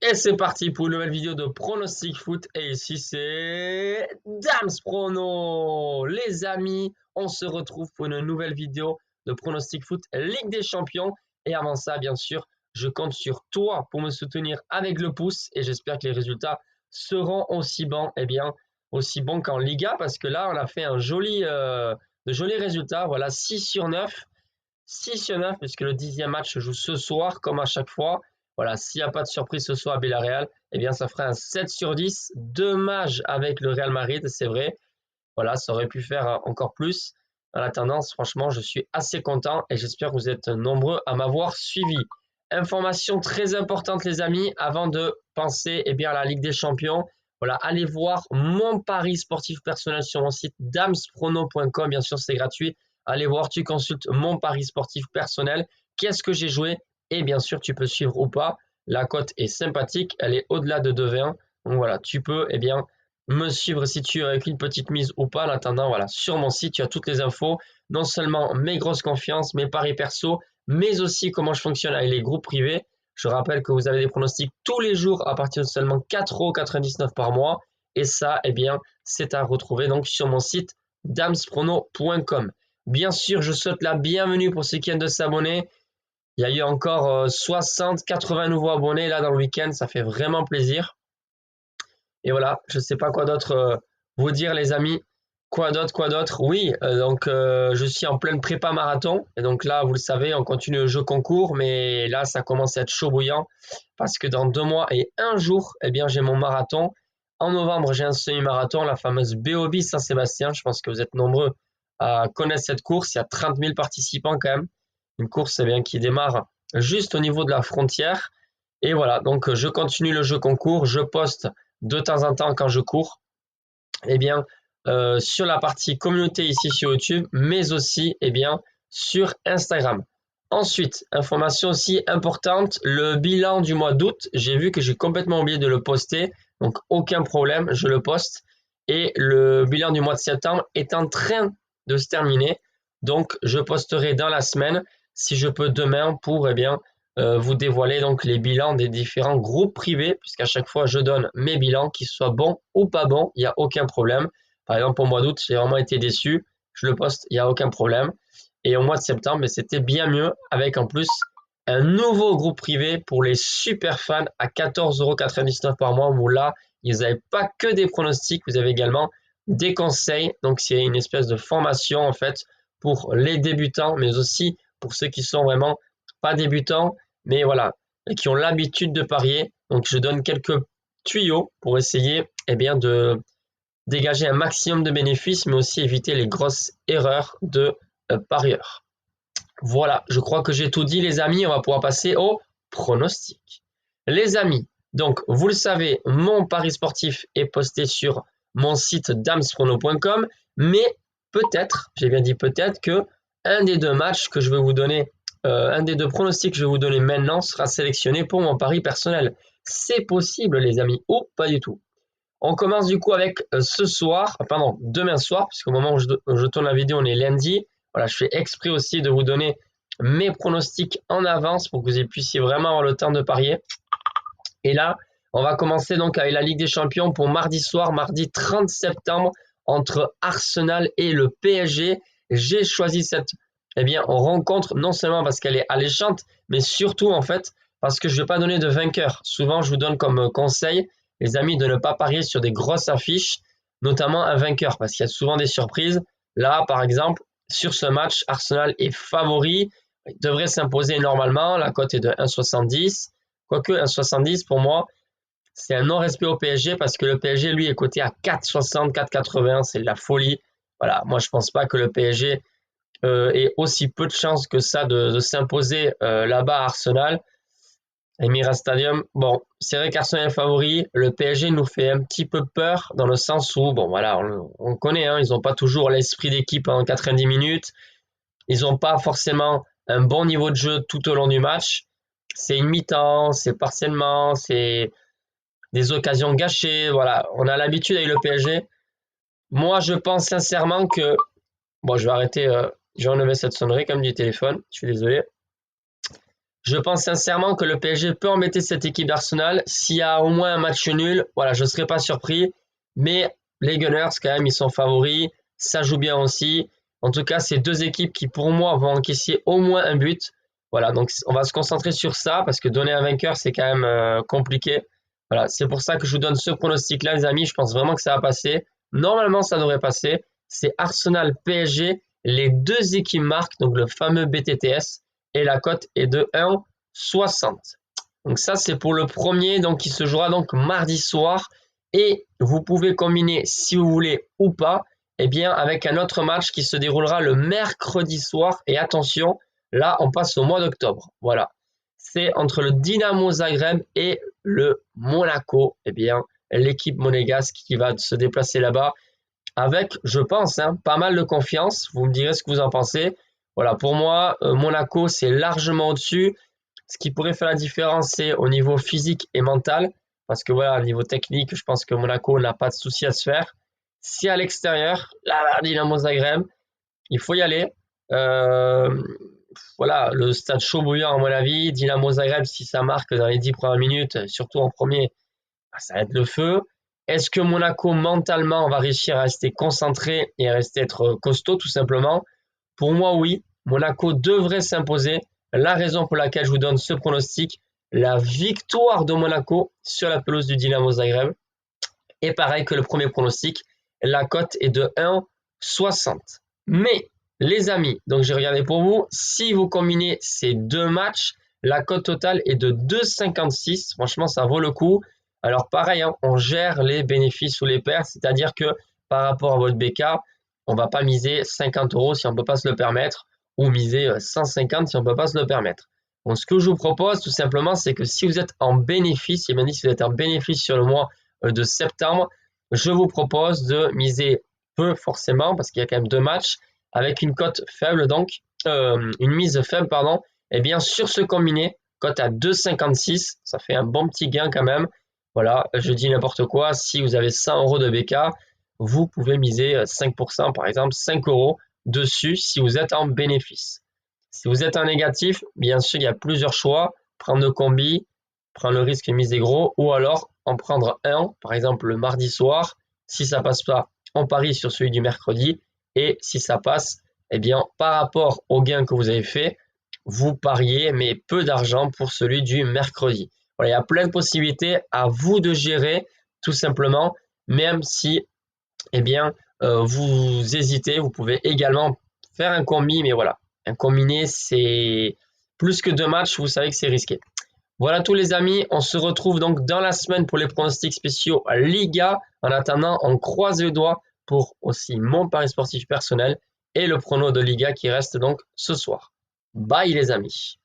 Et c'est parti pour une nouvelle vidéo de pronostic foot. Et ici, c'est Dams Prono. Les amis, on se retrouve pour une nouvelle vidéo de pronostic foot Ligue des Champions. Et avant ça, bien sûr, je compte sur toi pour me soutenir avec le pouce. Et j'espère que les résultats seront aussi bons, aussi bons qu'en Liga. Parce que là, on a fait de jolis résultats. Voilà, 6 sur 9. 6 sur 9, puisque le 10e match se joue ce soir, comme à chaque fois. Voilà, s'il n'y a pas de surprise ce soir à Villarreal, eh bien, ça ferait un 7 sur 10. Dommage avec le Real Madrid, c'est vrai. Voilà, ça aurait pu faire encore plus. Dans la tendance, franchement, je suis assez content et j'espère que vous êtes nombreux à m'avoir suivi. Information très importante, les amis, avant de penser à la Ligue des Champions. Voilà, allez voir mon pari sportif personnel sur mon site damsprono.com. Bien sûr, c'est gratuit. Allez voir, tu consultes mon pari sportif personnel. Qu'est-ce que j'ai joué? Et bien sûr, tu peux suivre ou pas. La cote est sympathique, elle est au-delà de 2,20. Donc voilà, tu peux me suivre si tu as avec une petite mise ou pas. En attendant, voilà, sur mon site, tu as toutes les infos. Non seulement mes grosses confiances, mes paris perso, mais aussi comment je fonctionne avec les groupes privés. Je rappelle que vous avez des pronostics tous les jours à partir de seulement 4,99 € par mois. Et ça, c'est à retrouver donc sur mon site damsprono.com. Bien sûr, je souhaite la bienvenue pour ceux qui viennent de s'abonner. Il y a eu encore 60, 80 nouveaux abonnés là dans le week-end. Ça fait vraiment plaisir. Et voilà, je ne sais pas quoi d'autre vous dire, les amis. Quoi d'autre? Oui, je suis en pleine prépa marathon. Et donc là, vous le savez, on continue le jeu concours. Mais là, ça commence à être chaud bouillant. Parce que dans 2 mois et 1 jour, j'ai mon marathon. En novembre, j'ai un semi-marathon, la fameuse BOB Saint-Sébastien. Je pense que vous êtes nombreux à connaître cette course. Il y a 30 000 participants quand même. Une course qui démarre juste au niveau de la frontière. Et voilà, donc je continue le jeu concours. Je poste de temps en temps quand je cours, sur la partie communauté ici sur YouTube, mais aussi sur Instagram. Ensuite, information aussi importante, le bilan du mois d'août, j'ai vu que j'ai complètement oublié de le poster, donc aucun problème, je le poste. Et le bilan du mois de septembre est en train de se terminer, donc je posterai dans la semaine, si je peux demain, pour vous dévoiler donc les bilans des différents groupes privés, puisqu'à chaque fois je donne mes bilans, qu'ils soient bons ou pas bons, il n'y a aucun problème. Par exemple, au mois d'août, j'ai vraiment été déçu, je le poste, il n'y a aucun problème. Et au mois de septembre, c'était bien mieux, avec en plus un nouveau groupe privé pour les super fans à 14,99 € par mois, où là, vous n'avez pas que des pronostics, vous avez également des conseils. Donc, c'est une espèce de formation en fait pour les débutants, mais aussi pour ceux qui sont vraiment pas débutants, mais voilà, et qui ont l'habitude de parier. Donc, je donne quelques tuyaux pour essayer de dégager un maximum de bénéfices, mais aussi éviter les grosses erreurs de parieurs. Voilà, je crois que j'ai tout dit, les amis. On va pouvoir passer au pronostic. Les amis, donc vous le savez, mon pari sportif est posté sur mon site damsprono.com, mais peut-être, j'ai bien dit peut-être, que un des 2 matchs que je vais vous donner, un des 2 pronostics que je vais vous donner maintenant sera sélectionné pour mon pari personnel. C'est possible, les amis, ou pas du tout. On commence du coup avec demain soir, puisqu'au moment où je tourne la vidéo, on est lundi. Voilà, je fais exprès aussi de vous donner mes pronostics en avance pour que vous puissiez vraiment avoir le temps de parier. Et là, on va commencer donc avec la Ligue des Champions pour mardi soir, mardi 30 septembre, entre Arsenal et le PSG. J'ai choisi cette rencontre non seulement parce qu'elle est alléchante, mais surtout en fait parce que je ne vais pas donner de vainqueur. Souvent, je vous donne comme conseil, les amis, de ne pas parier sur des grosses affiches, notamment un vainqueur, parce qu'il y a souvent des surprises. Là, par exemple, sur ce match, Arsenal est favori, il devrait s'imposer normalement, la cote est de 1,70. Quoique 1,70 pour moi, c'est un non-respect au PSG parce que le PSG, lui, est coté à 4,60, 4,80, c'est de la folie. Voilà, moi, je ne pense pas que le PSG ait aussi peu de chances que ça de s'imposer là-bas à Arsenal. Emirates Stadium, bon, c'est vrai qu'Arsenal est favori, le PSG nous fait un petit peu peur dans le sens où, bon voilà, on connaît, hein, ils n'ont pas toujours l'esprit d'équipe en 90 minutes, ils n'ont pas forcément un bon niveau de jeu tout au long du match, c'est une mi-temps, c'est partiellement, c'est des occasions gâchées, voilà, on a l'habitude avec le PSG. Moi, je pense sincèrement que, bon, je vais arrêter, je vais enlever cette sonnerie comme du téléphone, je suis désolé. Je pense sincèrement que le PSG peut embêter cette équipe d'Arsenal. S'il y a au moins un match nul, voilà, je ne serais pas surpris. Mais les Gunners, quand même, ils sont favoris. Ça joue bien aussi. En tout cas, c'est deux équipes qui, pour moi, vont encaisser au moins un but. Voilà, donc on va se concentrer sur ça parce que donner un vainqueur, c'est quand même compliqué. Voilà, c'est pour ça que je vous donne ce pronostic-là, les amis. Je pense vraiment que ça va passer. Normalement, ça devrait passer. C'est Arsenal PSG. Les deux équipes marquent, donc le fameux BTTS. Et la cote est de 1,60. Donc ça, c'est pour le premier, donc qui se jouera donc mardi soir. Et vous pouvez combiner, si vous voulez ou pas, eh bien, avec un autre match qui se déroulera le mercredi soir. Et attention, là, on passe au mois d'octobre. Voilà. C'est entre le Dynamo Zagreb et le Monaco. Eh bien, l'équipe monégasque qui va se déplacer là-bas avec, je pense, hein, pas mal de confiance. Vous me direz ce que vous en pensez. Voilà, pour moi, Monaco, c'est largement au-dessus. Ce qui pourrait faire la différence, c'est au niveau physique et mental. Parce que voilà, au niveau technique, je pense que Monaco n'a pas de souci à se faire. Si à l'extérieur, là, Dynamo Zagreb, il faut y aller. Euh, voilà, le stade chaud bouillant, à mon avis. Dynamo Zagreb, si ça marque dans les 10 premières minutes, surtout en premier, ça va être le feu. Est-ce que Monaco, mentalement, va réussir à rester concentré et à rester être costaud, tout simplement? Pour moi, oui. Monaco devrait s'imposer. La raison pour laquelle je vous donne ce pronostic, la victoire de Monaco sur la pelouse du Dynamo Zagreb. Et pareil que le premier pronostic, la cote est de 1,60. Mais, les amis, donc j'ai regardé pour vous, si vous combinez ces deux matchs, la cote totale est de 2,56. Franchement, ça vaut le coup. Alors pareil, hein, on gère les bénéfices ou les pertes, c'est-à-dire que par rapport à votre BK, on ne va pas miser 50 € si on ne peut pas se le permettre, ou miser 150 si on ne peut pas se le permettre. Donc ce que je vous propose tout simplement, c'est que si vous êtes en bénéfice, il m'a dit si vous êtes en bénéfice sur le mois de septembre, je vous propose de miser peu forcément, parce qu'il y a quand même deux matchs, avec une cote faible, donc une mise faible, pardon, et bien sur ce combiné, cote à 2,56, ça fait un bon petit gain quand même. Voilà, je dis n'importe quoi, si vous avez 100 € de BK, vous pouvez miser 5%, par exemple 5 € dessus si vous êtes en bénéfice. Si vous êtes en négatif, bien sûr, il y a plusieurs choix, prendre le combi, prendre le risque et miser gros, ou alors en prendre un, par exemple le mardi soir. Si ça passe pas, on parie sur celui du mercredi. Et si ça passe, eh bien, par rapport au gain que vous avez fait, vous pariez, mais peu d'argent pour celui du mercredi. Voilà, il y a plein de possibilités, à vous de gérer, tout simplement, même si, eh bien, vous hésitez, vous pouvez également faire un combi, mais voilà, un combiné, c'est plus que deux matchs, vous savez que c'est risqué. Voilà tous les amis, on se retrouve donc dans la semaine pour les pronostics spéciaux Liga. En attendant, on croise les doigts pour aussi mon pari sportif personnel et le prono de Liga qui reste donc ce soir. Bye les amis.